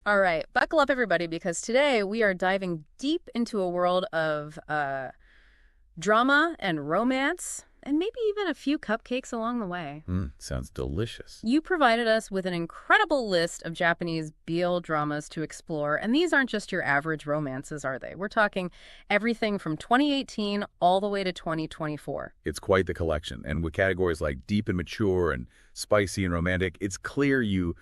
All right, buckle up, everybody, because today we are diving deep into a world of drama and romance, and maybe even a few cupcakes along the way. Sounds delicious. You provided us with an incredible list of Japanese BL dramas to explore, and these aren't just your average romances, are they? We're talking everything from 2018 all the way to 2024. It's quite the collection. And with categories like deep and mature and spicy and romantic, it's clear you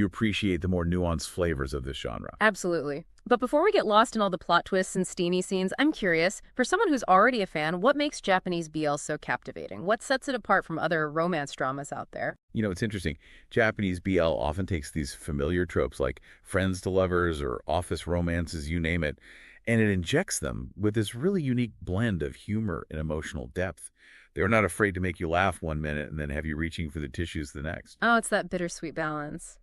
appreciate the more nuanced flavors of this genre. Absolutely. But before we get lost in all the plot twists and steamy scenes, I'm curious, for someone who's already a fan, what makes Japanese BL so captivating? What sets it apart from other romance dramas out there? You know, it's interesting. Japanese BL often takes these familiar tropes like friends to lovers or office romances, you name it, and it injects them with this really unique blend of humor and emotional depth. They're not afraid to make you laugh one minute and then have you reaching for the tissues the next. Oh, it's that bittersweet balance.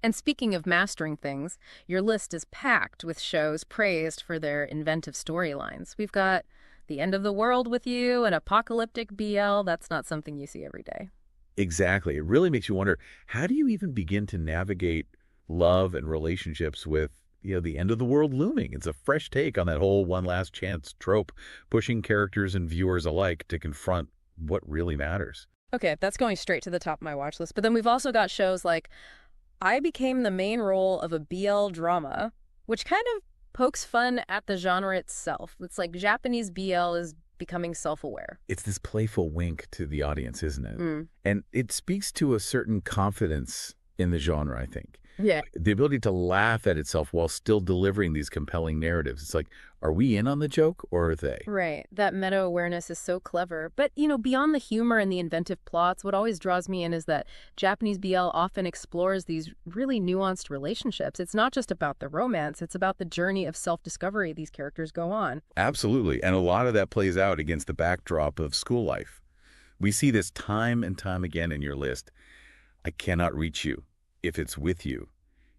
And speaking of mastering things, your list is packed with shows praised for their inventive storylines. We've got The End of the World with You, an apocalyptic BL. That's not something you see every day. Exactly. It really makes you wonder, how do you even begin to navigate love and relationships with, the end of the world looming? It's a fresh take on that whole one last chance trope, pushing characters and viewers alike to confront what really matters. Okay, that's going straight to the top of my watch list. But then we've also got shows like I Became the Main Role of a BL Drama, which kind of pokes fun at the genre itself. It's like Japanese BL is becoming self-aware. It's this playful wink to the audience, isn't it? Mm. And it speaks to a certain confidence in the genre, I think. Yeah. The ability to laugh at itself while still delivering these compelling narratives. It's like, are we in on the joke or are they? Right. That meta-awareness is so clever. But, beyond the humor and the inventive plots, what always draws me in is that Japanese BL often explores these really nuanced relationships. It's not just about the romance. It's about the journey of self-discovery these characters go on. Absolutely. And a lot of that plays out against the backdrop of school life. We see this time and time again in your list. I cannot reach you if it's with you.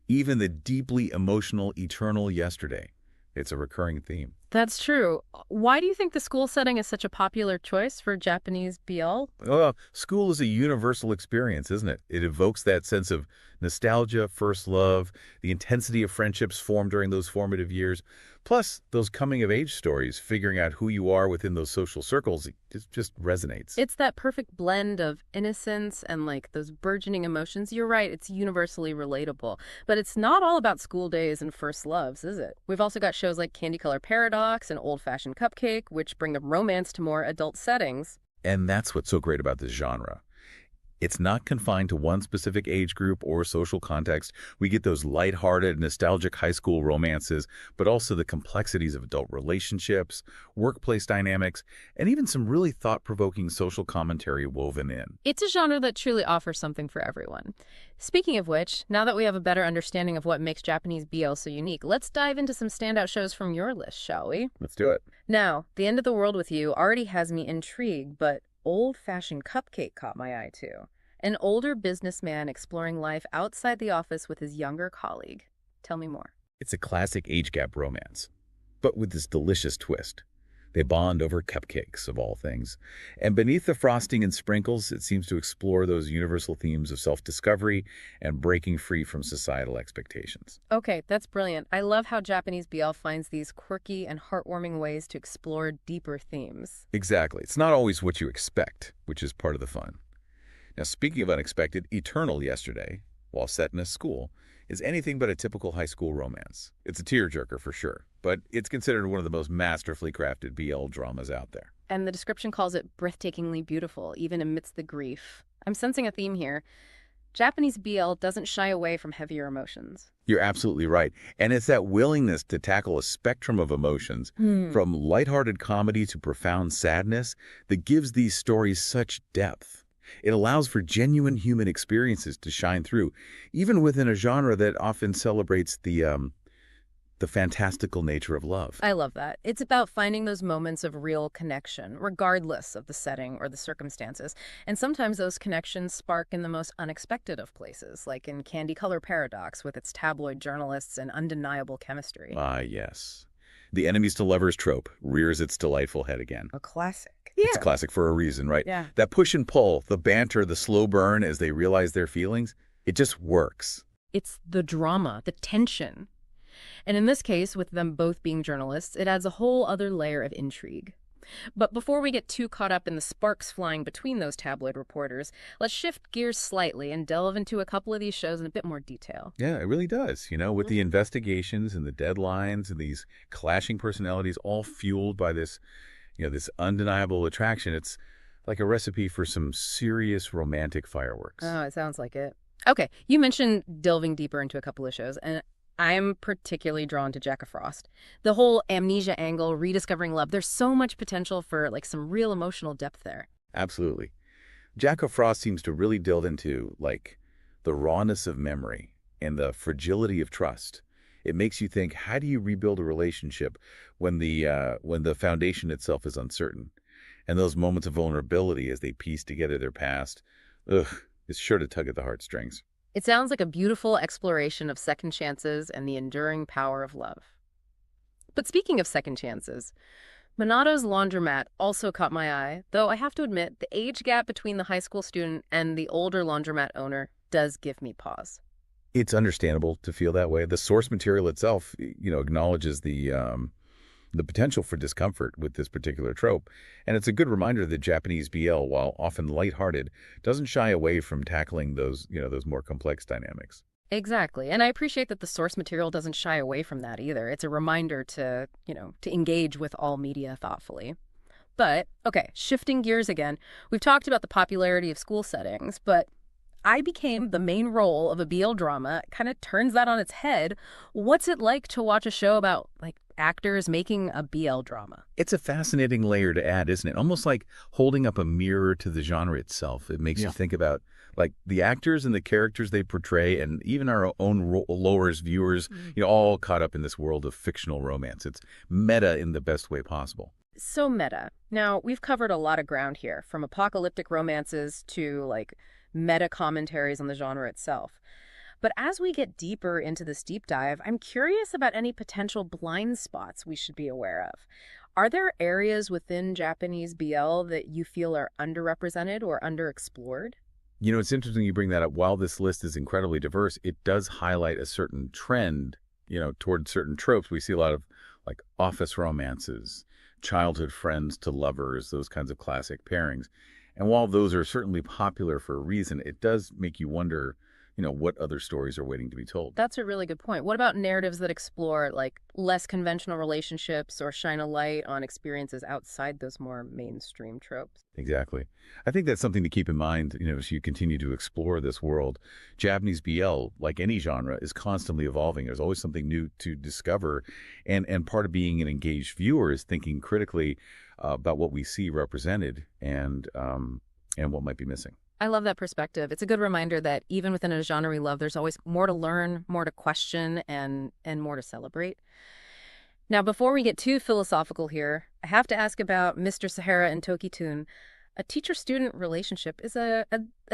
Even the deeply emotional eternal yesterday. It's a recurring theme. That's true. Why do you think the school setting is such a popular choice for Japanese BL? Well, school is a universal experience, isn't it? It evokes that sense of nostalgia, first love, the intensity of friendships formed during those formative years, plus those coming-of-age stories, figuring out who you are within those social circles. It just resonates. It's that perfect blend of innocence and those burgeoning emotions. You're right, it's universally relatable. But it's not all about school days and first loves, is it? We've also got shows like Candy Color Paradox and Old Fashioned Cupcake, which bring the romance to more adult settings. And that's what's so great about this genre. It's not confined to one specific age group or social context. We get those lighthearted, nostalgic high school romances, but also the complexities of adult relationships, workplace dynamics, and even some really thought-provoking social commentary woven in. It's a genre that truly offers something for everyone. Speaking of which, now that we have a better understanding of what makes Japanese BL so unique, let's dive into some standout shows from your list, shall we? Let's do it. Now, The End of the World with You already has me intrigued, but Old Fashioned Cupcake caught my eye too. An older businessman exploring life outside the office with his younger colleague. Tell me more. It's a classic age gap romance, but with this delicious twist. They bond over cupcakes, of all things. And beneath the frosting and sprinkles, it seems to explore those universal themes of self-discovery and breaking free from societal expectations. Okay, that's brilliant. I love how Japanese BL finds these quirky and heartwarming ways to explore deeper themes. Exactly. It's not always what you expect, which is part of the fun. Now, speaking of unexpected, Eternal Yesterday, while set in a school, is anything but a typical high school romance. It's a tearjerker for sure, but it's considered one of the most masterfully crafted BL dramas out there. And the description calls it breathtakingly beautiful, even amidst the grief. I'm sensing a theme here. Japanese BL doesn't shy away from heavier emotions. You're absolutely right. And it's that willingness to tackle a spectrum of emotions, from lighthearted comedy to profound sadness, that gives these stories such depth. It allows for genuine human experiences to shine through, even within a genre that often celebrates the fantastical nature of love. I love that. It's about finding those moments of real connection, regardless of the setting or the circumstances. And sometimes those connections spark in the most unexpected of places, like in Candy Color Paradox with its tabloid journalists and undeniable chemistry. Ah, yes. The enemies to lovers trope rears its delightful head again. A classic. It's a classic for a reason, right? Yeah. That push and pull, the banter, the slow burn as they realize their feelings, it just works. It's the drama, the tension. And in this case, with them both being journalists, it adds a whole other layer of intrigue. But before we get too caught up in the sparks flying between those tabloid reporters, let's shift gears slightly and delve into a couple of these shows in a bit more detail. Yeah, it really does. With the investigations and the deadlines and these clashing personalities all fueled by this undeniable attraction, it's like a recipe for some serious romantic fireworks. Oh, it sounds like it. Okay, you mentioned delving deeper into a couple of shows, and I'm particularly drawn to Jack of Frost. The whole amnesia angle, rediscovering love, there's so much potential for like some real emotional depth there. Absolutely. Jack of Frost seems to really delve into, like, the rawness of memory and the fragility of trust. It makes you think, how do you rebuild a relationship when the foundation itself is uncertain? And those moments of vulnerability as they piece together their past, is sure to tug at the heartstrings. It sounds like a beautiful exploration of second chances and the enduring power of love. But speaking of second chances, Monato's laundromat also caught my eye, though I have to admit the age gap between the high school student and the older laundromat owner does give me pause. It's understandable to feel that way. The source material itself, acknowledges the potential for discomfort with this particular trope. And it's a good reminder that Japanese BL, while often lighthearted, doesn't shy away from tackling those more complex dynamics. Exactly. And I appreciate that the source material doesn't shy away from that either. It's a reminder to engage with all media thoughtfully. But, okay, shifting gears again, we've talked about the popularity of school settings, but I became the main role of a BL drama. It kind of turns that on its head. What's it like to watch a show about, like, actors making a BL drama? It's a fascinating layer to add, isn't it? Almost like holding up a mirror to the genre itself. It makes you think about, like, the actors and the characters they portray, and even our own role as viewers, all caught up in this world of fictional romance. It's meta in the best way possible. So meta. Now, we've covered a lot of ground here, from apocalyptic romances to, like, meta commentaries on the genre itself. But as we get deeper into this deep dive, I'm curious about any potential blind spots we should be aware of. Are there areas within Japanese BL that you feel are underrepresented or underexplored? It's interesting you bring that up. While this list is incredibly diverse, it does highlight a certain trend, toward certain tropes. We see a lot of, like, office romances, childhood friends to lovers, those kinds of classic pairings. And while those are certainly popular for a reason, it does make you wonder, what other stories are waiting to be told. That's a really good point. What about narratives that explore, like, less conventional relationships or shine a light on experiences outside those more mainstream tropes? Exactly. I think that's something to keep in mind, as you continue to explore this world. Japanese BL, like any genre, is constantly evolving. There's always something new to discover. And part of being an engaged viewer is thinking critically about what we see represented and what might be missing. I love that perspective. It's a good reminder that even within a genre we love, there's always more to learn, more to question, and more to celebrate. Now, before we get too philosophical here, I have to ask about Mr. Sahara and Toki-tun. A teacher-student relationship is a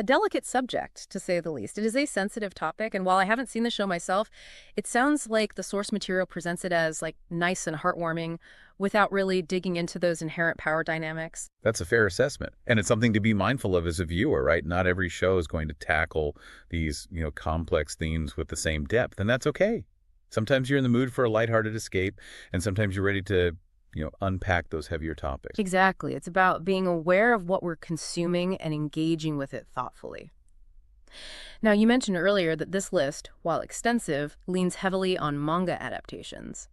delicate subject, to say the least. It is a sensitive topic, and while I haven't seen the show myself, it sounds like the source material presents it as, like, nice and heartwarming without really digging into those inherent power dynamics. That's a fair assessment. And it's something to be mindful of as a viewer, right? Not every show is going to tackle these, complex themes with the same depth, and that's okay. Sometimes you're in the mood for a lighthearted escape, and sometimes you're ready to unpack those heavier topics. Exactly. It's about being aware of what we're consuming and engaging with it thoughtfully. Now, you mentioned earlier that this list, while extensive, leans heavily on manga adaptations.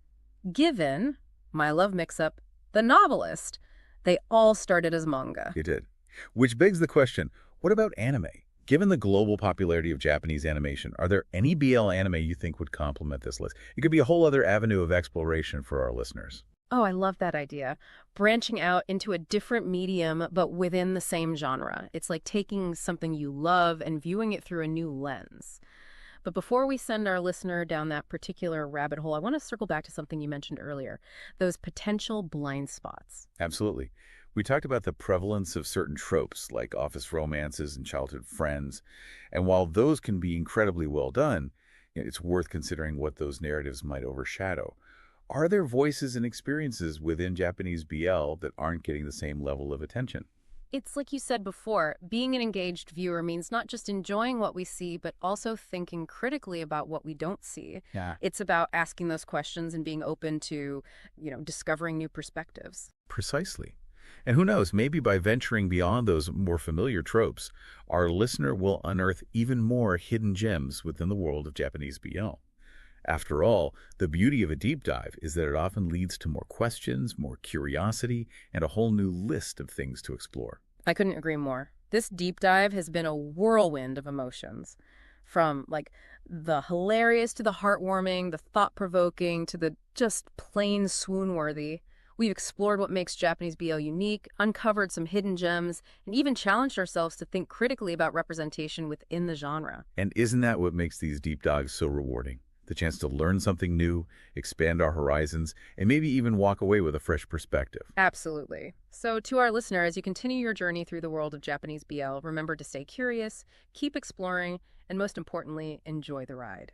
Given My Love Mix-Up, The Novelist, they all started as manga. They did. Which begs the question, what about anime? Given the global popularity of Japanese animation, are there any BL anime you think would complement this list? It could be a whole other avenue of exploration for our listeners. Oh, I love that idea. Branching out into a different medium, but within the same genre. It's like taking something you love and viewing it through a new lens. But before we send our listener down that particular rabbit hole, I want to circle back to something you mentioned earlier, those potential blind spots. Absolutely. We talked about the prevalence of certain tropes like office romances and childhood friends. And while those can be incredibly well done, it's worth considering what those narratives might overshadow. Are there voices and experiences within Japanese BL that aren't getting the same level of attention? It's like you said before, being an engaged viewer means not just enjoying what we see, but also thinking critically about what we don't see. Yeah. It's about asking those questions and being open to, discovering new perspectives. Precisely. And who knows, maybe by venturing beyond those more familiar tropes, our listener will unearth even more hidden gems within the world of Japanese BL. After all, the beauty of a deep dive is that it often leads to more questions, more curiosity, and a whole new list of things to explore. I couldn't agree more. This deep dive has been a whirlwind of emotions. From like the hilarious to the heartwarming, the thought-provoking to the just plain swoon-worthy. We've explored what makes Japanese BL unique, uncovered some hidden gems, and even challenged ourselves to think critically about representation within the genre. And isn't that what makes these deep dives so rewarding? The chance to learn something new, expand our horizons, and maybe even walk away with a fresh perspective. Absolutely. So, to our listener, as you continue your journey through the world of Japanese BL, remember to stay curious, keep exploring, and most importantly, enjoy the ride.